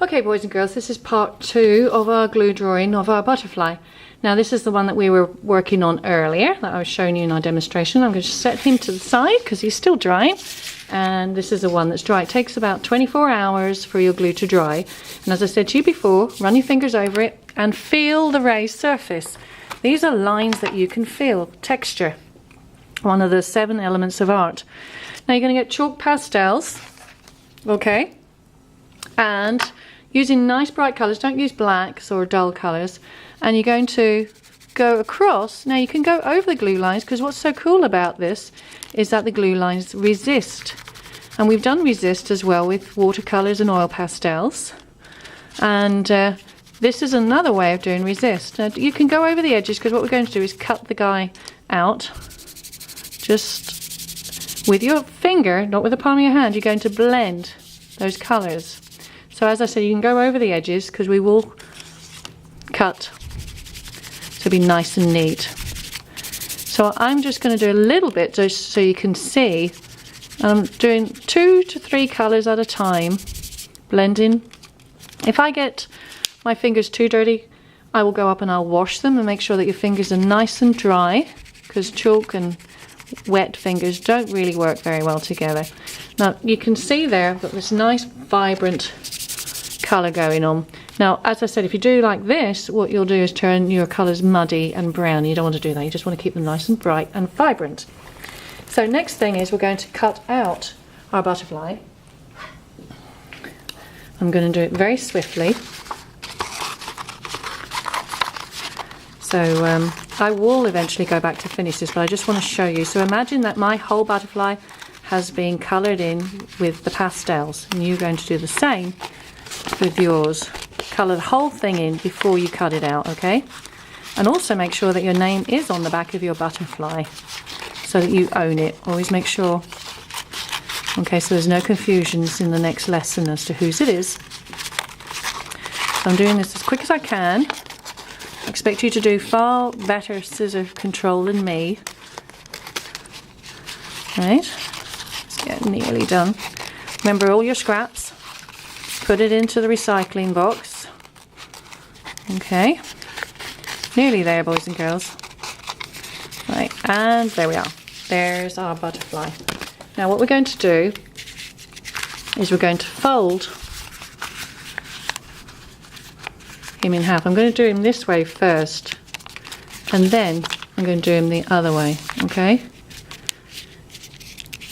Okay, boys and girls, this is part 2 of our glue drawing of our butterfly. Now this is the one that we were working on earlier, that I was showing you in our demonstration. I'm going to set him to the side because he's still drying. And this is the one that's dry. It takes about 24 hours for your glue to dry. And as I said to you before, run your fingers over it and feel the raised surface. These are lines that you can feel, texture. One of the 7 elements of art. Now you're going to get chalk pastels, okay? And using nice bright colours, don't use blacks or dull colours, and you're going to go across. Now you can go over the glue lines because what's so cool about this is that the glue lines resist, and we've done resist as well with watercolours and oil pastels, and this is another way of doing resist. Now you can go over the edges because what we're going to do is cut the guy out just with your finger, not with the palm of your hand. You're going to blend those colours. So as I said, you can go over the edges because we will cut to be nice and neat. So I'm just going to do a little bit just so you can see. I'm doing 2 to 3 colours at a time, blending. If I get my fingers too dirty, I will go up and I'll wash them and make sure that your fingers are nice and dry, because chalk and wet fingers don't really work very well together. Now you can see there I've got this nice vibrant colour going on. Now as I said, if you do like this, what you'll do is turn your colours muddy and brown. You don't want to do that, you just want to keep them nice and bright and vibrant. So next thing is we're going to cut out our butterfly. I'm going to do it very swiftly. So I will eventually go back to finish this, but I just want to show you. So imagine that my whole butterfly has been coloured in with the pastels, and you're going to do the same with yours. Colour the whole thing in before you cut it out, okay? And also make sure that your name is on the back of your butterfly so that you own it. Always make sure. Okay, so there's no confusions in the next lesson as to whose it is. So I'm doing this as quick as I can. I expect you to do far better scissor control than me. Right, let's get nearly done. Remember all your scraps. Put it into the recycling box. Okay, nearly there, boys and girls. Right, and there we are. There's our butterfly. Now what we're going to do is we're going to fold him in half. I'm going to do him this way first, and then I'm going to do him the other way, okay?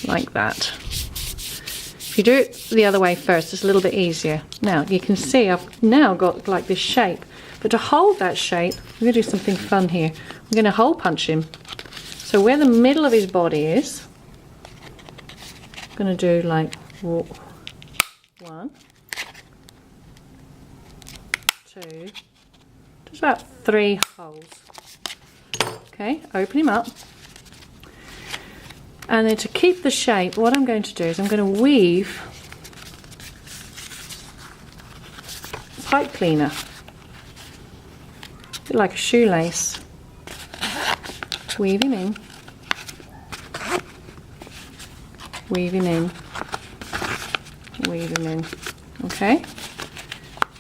Like that. If you do it the other way first, it's a little bit easier. Now you can see I've now got like this shape, but to hold that shape, we're going to do something fun here. We're going to hole punch him. So where the middle of his body is, I'm going to do like 1, 2, just about 3 holes. Okay, open him up. And then to keep the shape, what I'm going to do is I'm going to weave pipe cleaner, a bit like a shoelace. Weave him in, weave him in, weave him in, okay?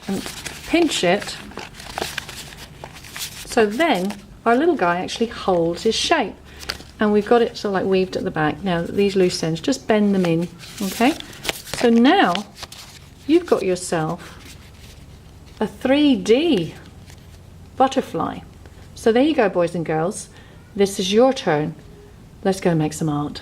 And pinch it, so then our little guy actually holds his shape. And we've got it sort of like weaved at the back. Now these loose ends, just bend them in, okay? So now you've got yourself a 3D butterfly. So there you go, boys and girls. This is your turn. Let's go and make some art.